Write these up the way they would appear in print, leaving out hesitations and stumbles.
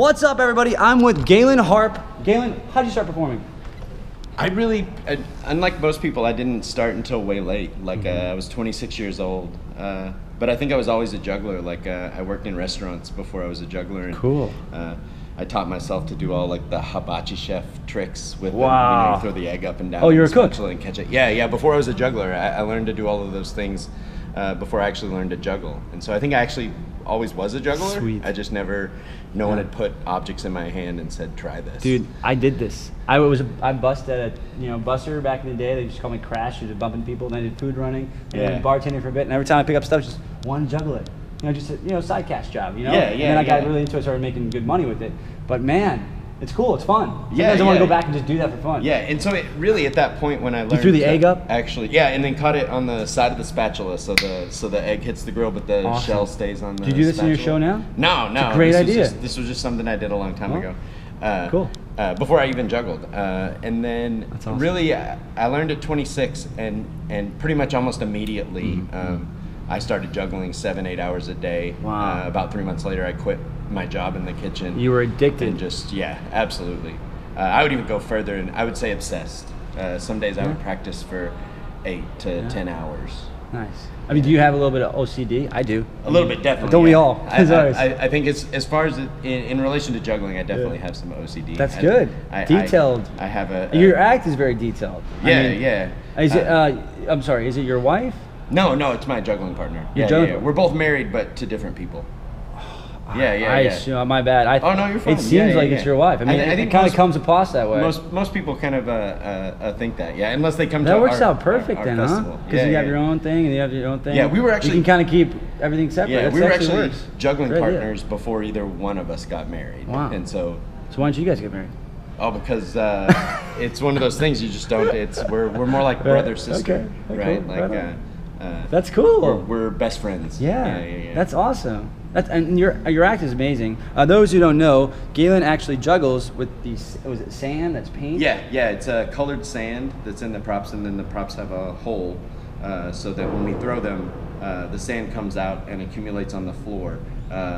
What's up, everybody? I'm with Galen Harp. Galen, how'd you start performing? Unlike most people, I didn't start until way late. I was 26 years old. But I think I was always a juggler. I worked in restaurants before I was a juggler. And, cool. I taught myself to do all the hibachi chef tricks with wow. you throw the egg up and down. Oh, you're a cook? And catch it. Yeah. Before I was a juggler, I learned to do all of those things before I actually learned to juggle. And so I think I actually always was a juggler. Sweet. I just never, no one had put objects in my hand and said, try this. Dude, I did this. I bussed at a busser back in the day. They just called me Crash. I was bumping people. And I did food running. And I did bartending for a bit. And every time I pick up stuff, just one juggle it. Just a side cash job. Yeah. And then I got really into it, started making good money with it. But man, it's cool. It's fun. Sometimes I want to go back and just do that for fun. Yeah, and so it really at that point when I learned, you threw the egg up. Actually, and then caught it on the side of the spatula, so the egg hits the grill, but the shell stays on the. Do you do this spatula. in your show now? No. It's a great idea. This was just something I did a long time ago. Cool. Before I even juggled, and then awesome. Really I learned at 26, and pretty much almost immediately. I started juggling 7-8 hours a day. Wow. About 3 months later, I quit my job in the kitchen. You were addicted. And just, absolutely. I would even go further, and I would say obsessed. Some days I would practice for 8 to 10 hours. Nice. I mean, do you have a little bit of OCD? I do. A little bit, definitely. Don't we all? I think as far as in relation to juggling, I definitely have some OCD. That's good. Detailed. I have your act is very detailed. Yeah. Is it? I'm sorry. Is it your wife? No, it's my juggling partner. Yeah. We're both married, but to different people. My bad. Oh no, you're fine. It seems like it's your wife. I mean, it kind of comes across that way. Most people kind of think that, unless they come to that works out perfect then, festival. Because you have your own thing and you have your own thing. Yeah, we were actually. You can kind of keep everything separate. Yeah, we were actually works. juggling partners before either one of us got married. Wow. And so why don't you guys get married? Oh, because it's one of those things you just don't. We're more like brother sister, right? Cool. That's cool. We're best friends. Yeah. That's awesome. And your act is amazing. Those who don't know, Galen actually juggles with was it sand that's paint? Yeah. It's a colored sand that's in the props, and then the props have a hole so that when we throw them, the sand comes out and accumulates on the floor,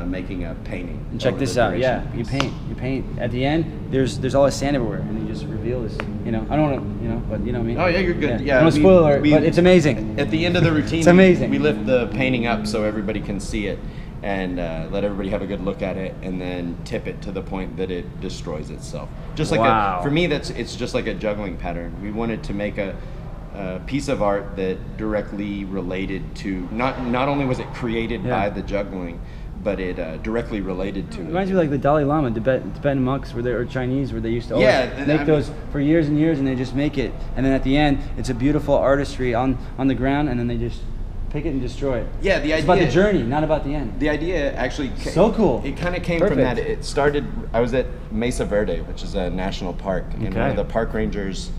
making a painting. And check this out. Yeah, you paint. At the end, there's all this sand everywhere, and you just reveal this. I don't want to, but you know what I mean. Oh yeah, you're good. Yeah. I don't spoil it, but it's amazing. At the end of the routine, it's amazing. We lift the painting up so everybody can see it, and let everybody have a good look at it, and then tip it to the point that it destroys itself. Just like for me, it's just like a juggling pattern. We wanted to make a piece of art that directly related to not only was it created by the juggling, but it directly related to it. Reminds me like the Dalai Lama, Tibetan monks or Chinese, where they used to always make those for years and years, and they just make it, and then at the end, it's a beautiful artistry on the ground, and then they just pick it and destroy it. Yeah, the idea. It's about the journey, not about the end. The idea actually so cool. It kind of came from that. It started. I was at Mesa Verde, which is a national park, and one of the park rangers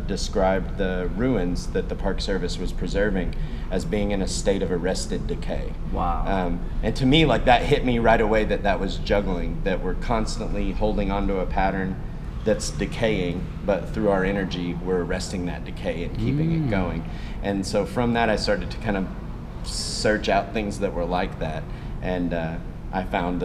described the ruins that the Park Service was preserving as being in a state of arrested decay. Wow. And to me, that hit me right away that was juggling. That we're constantly holding onto a pattern that's decaying, but through our energy, we're arresting that decay and keeping it going. And so from that, I started to kind of search out things that were like that, and I found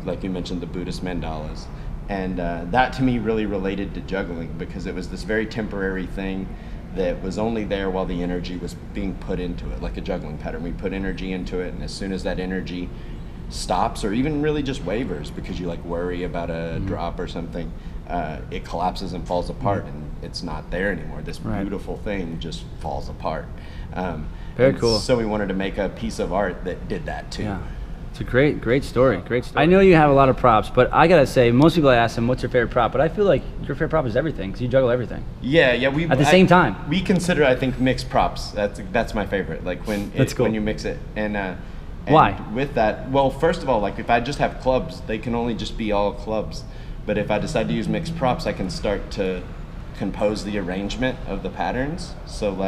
like you mentioned, the Buddhist mandalas, and that to me really related to juggling, because it was this very temporary thing that was only there while the energy was being put into it, like a juggling pattern. We put energy into it, and as soon as that energy stops, or even really just wavers because you worry about a drop or something, it collapses and falls apart, and it's not there anymore. This beautiful thing just falls apart. Very cool. So we wanted to make a piece of art that did that too. Yeah. It's a great story. I know you have a lot of props, but I gotta say, most people I ask them, what's your favorite prop? But I feel like your favorite prop is everything, because you juggle everything. Yeah. At the same time. We consider, I think, mixed props. That's my favorite. When you mix it. And why? With that, well, first of all, if I just have clubs, they can only just be all clubs. But if I decide to use mixed props, I can start to compose the arrangement of the patterns. So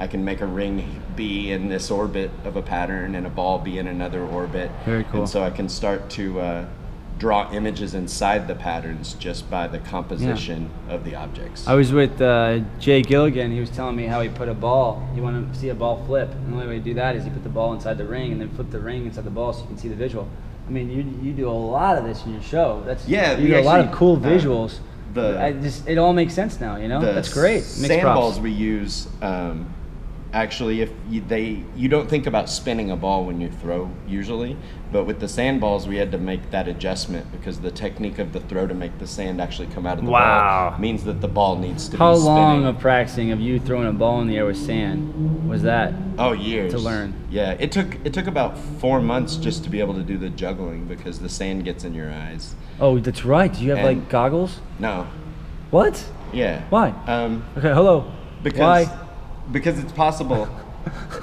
I can make a ring be in this orbit of a pattern and a ball be in another orbit. Very cool. And so I can start to draw images inside the patterns just by the composition of the objects. I was with Jay Gilligan. He was telling me how he put a ball. You want to see a ball flip, and the only way to do that is you put the ball inside the ring and then flip the ring inside the ball so you can see the visual. I mean, you do a lot of this in your show. Yeah, you do a lot of cool visuals. It all makes sense now, you know. That's great. Sandballs we use. Actually, if you don't think about spinning a ball when you throw usually, but with the sandballs we had to make that adjustment because the technique of the throw to make the sand actually come out of the ball means that the ball needs to be spinning. How long of practicing of you throwing a ball in the air with sand was that? Oh, years. To learn. Yeah, it took about 4 months just to be able to do the juggling because the sand gets in your eyes. Oh, that's right. Do you have like goggles? No. What? Yeah. Why? Okay, hello. Why? Because it's possible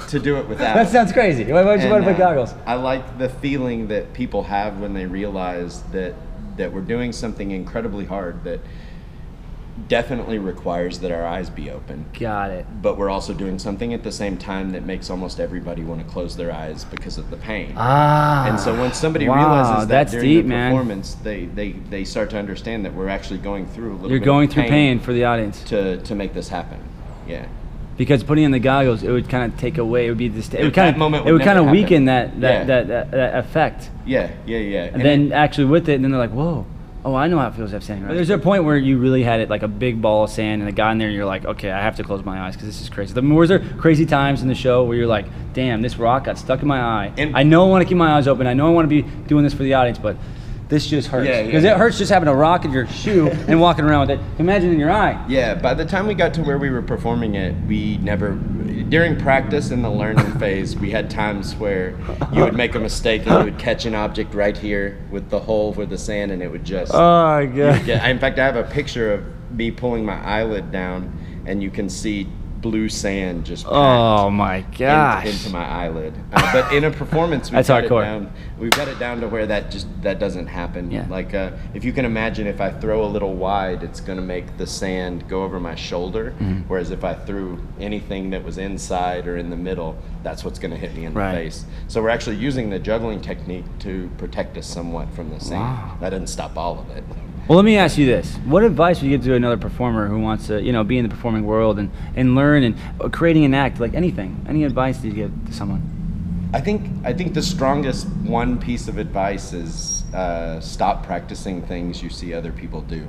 to do it without. That sounds crazy. Why would you want to put goggles? I like the feeling that people have when they realize that we're doing something incredibly hard that definitely requires that our eyes be open. Got it. But we're also doing something at the same time that makes almost everybody want to close their eyes because of the pain. And so when somebody realizes that during deep, the performance, they start to understand that we're actually going through a little bit You're going of through pain for the audience. To make this happen. Yeah. Because putting in the goggles, it would kind of take away. It would be this. It would kind of weaken that effect. Yeah. And then actually with it, and then they're like, whoa. Oh, I know how it feels to have sand. There's a point where you really had it like a big ball of sand and a guy in there and you're like, okay, I have to close my eyes because this is crazy. Was there crazy times in the show where you're like, damn, this rock got stuck in my eye. And I know I want to keep my eyes open. I know I want to be doing this for the audience, but this just hurts. Because it hurts just having a rock in your shoe and walking around with it. Imagine in your eye. Yeah, by the time we got to where we were performing it, during practice in the learning phase, we had times where you would make a mistake and you would catch an object right here with the hole for the sand and it would just... Oh, my God. In fact, I have a picture of me pulling my eyelid down and you can see blue sand just oh my gosh into my eyelid. But in a performance, we've got it down to where that doesn't happen. Yeah. Like if you can imagine, if I throw a little wide, it's going to make the sand go over my shoulder. Whereas if I threw anything that was inside or in the middle, that's what's going to hit me in the face. So we're actually using the juggling technique to protect us somewhat from the sand. Wow. That doesn't stop all of it. Well, let me ask you this. What advice would you give to another performer who wants to, be in the performing world and learn and creating an act, like anything? Any advice do you give to someone? I think the strongest one piece of advice is stop practicing things you see other people do.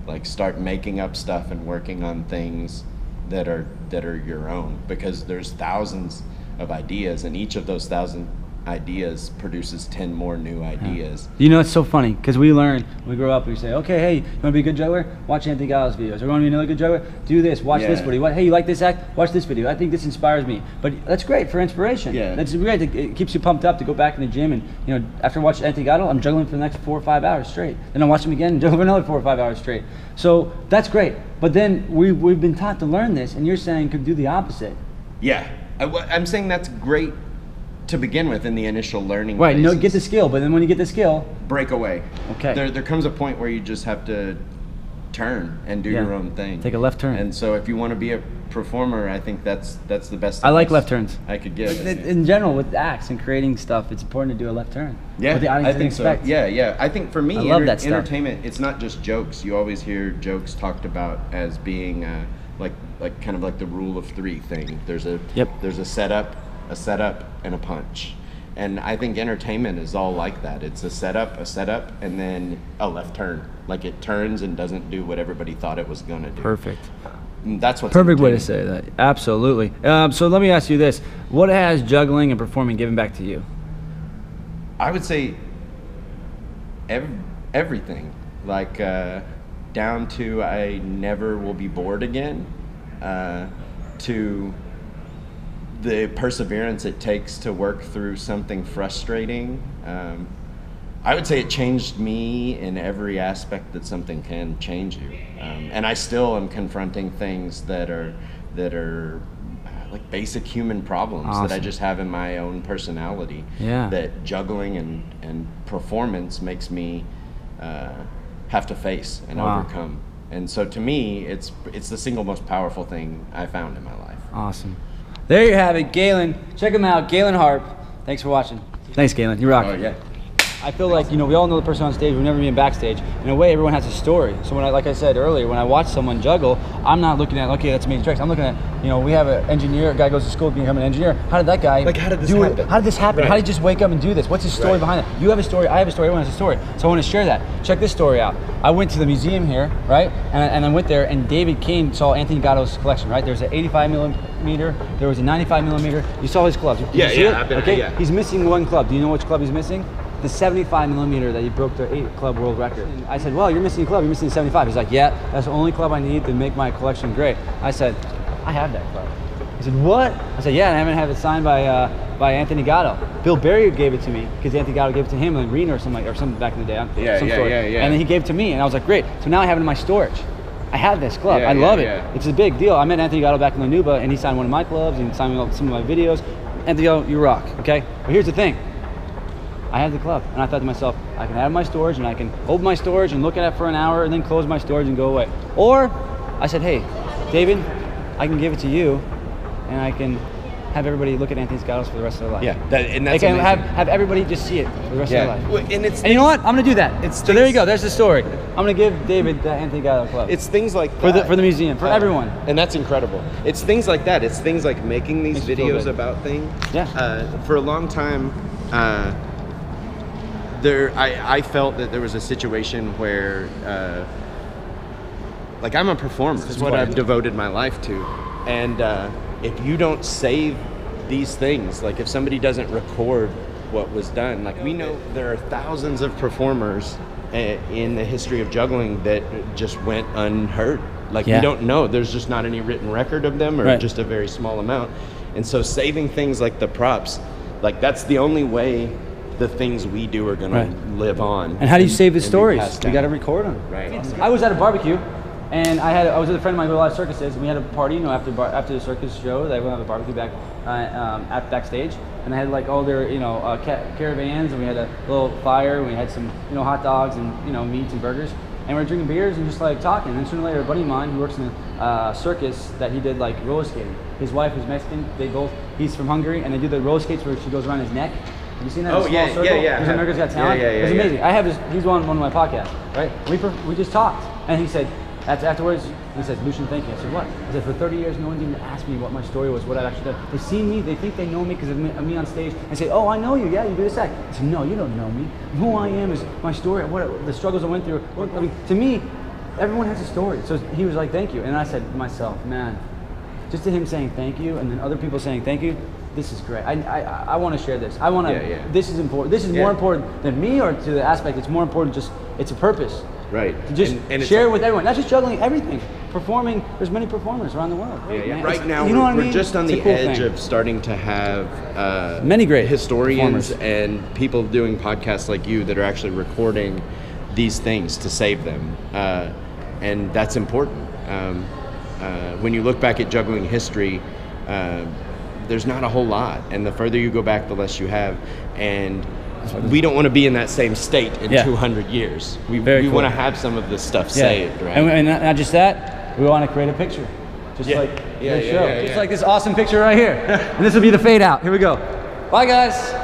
Like start making up stuff and working on things that are your own, because there's thousands of ideas and each of those 1,000 ideas produces 10 more new ideas. It's so funny because we learn when we grow up. We say, okay, hey, you want to be a good juggler? Watch Anthony Gallo's videos. Or you want to be another good juggler? Do this. Watch this video. Hey, you like this act? Watch this video. I think this inspires me. But that's great for inspiration. Yeah. That's great. It keeps you pumped up to go back in the gym and after watching Anthony Gallo, I'm juggling for the next 4 or 5 hours straight. Then I watch him again and juggle for another 4 or 5 hours straight. So that's great. But then we've been taught to learn this, and you're saying could do the opposite. Yeah, I'm saying that's great to begin with in the initial learning right phases. No, get the skill, but then when you get the skill, break away. Okay, there comes a point where you just have to turn and do your own thing, take a left turn. And so if you want to be a performer, I think that's the best I like left turns I could give. In general, with acts and creating stuff, it's important to do a left turn. Yeah, what the audience I think expect. So. Yeah, I think for me, I love that stuff. Entertainment, it's not just jokes. You always hear jokes talked about as being like kind of like the rule of 3 thing. There's a setup, and a punch. And I think entertainment is all like that. It's a setup, and then a left turn. Like it turns and doesn't do what everybody thought it was going to do. Perfect. And that's what's perfect way to say that. Absolutely. So let me ask you this: what has juggling and performing given back to you? I would say everything. Like down to I never will be bored again. To the perseverance it takes to work through something frustrating. I would say it changed me in every aspect that something can change you. And I still am confronting things that are like basic human problems that I just have in my own personality. Yeah. That juggling and performance makes me have to face and overcome. And so to me, it's the single most powerful thing I found in my life. Awesome. There you have it, Galen. Check him out, Galen Harp. Thanks for watching. Thanks, Galen. You rock. Oh, yeah. I feel like, you know, we all know the person on stage. We've never been backstage. In a way, everyone has a story. So when like I said earlier, when I watch someone juggle, I'm not looking at, okay, that's amazing tricks. I'm looking at, you know, we have an engineer, a guy goes to school to become an engineer. How did that guy how did this do happen? it? How did this happen? Right. How did he just wake up and do this? What's his story behind it? You have a story, I have a story, everyone has a story. So I want to share that. Check this story out. I went to the museum here, right? And I went there, and David Kane saw Anthony Gatto's collection, right? There's an 85 millimeter, there was a 95 millimeter. You saw his clubs. Did you see it? Okay. He's missing one club. Do you know which club he's missing? The 75 millimeter that he broke the 8 club world record. And I said, well, you're missing a club, you're missing the 75. He's like, yeah, that's the only club I need to make my collection great. I said, I have that club. He said, what? I said, yeah, and I haven't had it signed by Anthony Gatto. Bill Berry gave it to me because Anthony Gatto gave it to him in Reno or something back in the day. And then he gave it to me, and I was like, great. So now I have it in my storage. I have this club. I love it. It's a big deal. I met Anthony Gatto back in La Nuba, and he signed one of my clubs, and he signed some of my videos. Anthony Gatto, you rock, okay? But here's the thing. I had the club, and I thought to myself, I can have my storage, and I can open my storage and look at it for an hour, and then close my storage and go away. Or I said, hey, David, I can give it to you, and I can have everybody look at Anthony Gatto's for the rest of their life. Yeah, and that's I can amazing. have everybody just see it for the rest of their life. Well, and you know what? I'm gonna do that. So there you go. There's the story. I'm gonna give David the Anthony Gatto club. It's things like that. For the museum, for everyone. And that's incredible. It's things like that. It's things like making these videos about things. Yeah. For a long time, I felt that there was a situation where, like, I'm a performer. This is what I've devoted my life to. And if you don't save these things, like if somebody doesn't record what was done, like we know there are thousands of performers in the history of juggling that just went unheard. Like we don't know. There's just not any written record of them, or just a very small amount. And so saving things like the props, like that's the only way the things we do are going to live on. And how do you save the stories? You got to record them. Right. I was at a barbecue, and I was with a friend of mine who goes to a lot of circuses, and we had a party, you know, after the circus show. They would have a barbecue backstage, and they had like all their, you know, caravans, and we had a little fire, and we had some, you know, hot dogs and, you know, meats and burgers, and we were drinking beers and just like talking. And sooner or later, a buddy of mine who works in a circus that he did like roller skating. His wife is Mexican. He's from Hungary, and they do the roller skates where she goes around his neck. Have you seen that? Oh, in a small circle? He's America's Got Talent. It's amazing. I have this. He's on one of my podcasts, right? We just talked, and he said, afterwards, he said, Lucian, thank you. I said, what? I said, for 30 years, no one's even asked me what my story was, what I've actually done. They see me, they think they know me because of me on stage, and say, oh, I know you. Yeah, you do this act. I said, no, you don't know me. Who I am is my story. What the struggles I went through. I mean, to me, everyone has a story. So he was like, thank you, and I said to myself, man, just to him saying thank you, and then other people saying thank you. This is great. I want to share this. I want to. This is important. This is more important than me, or to the aspect. It's more important. Just it's a purpose. Right. To just and share it with everyone. Not just juggling. Everything. Performing. There's many performers around the world. Right now, you know what I mean? We're just on the edge of starting to have many great historians and people doing podcasts like you that are actually recording these things to save them, and that's important. When you look back at juggling history. There's not a whole lot, and the further you go back, the less you have, and we don't want to be in that same state in 200 years. We want to have some of this stuff saved, right? And not just that, we want to create a picture, just like this show. Just like this awesome picture right here. And this will be the fade out. Here we go. Bye, guys.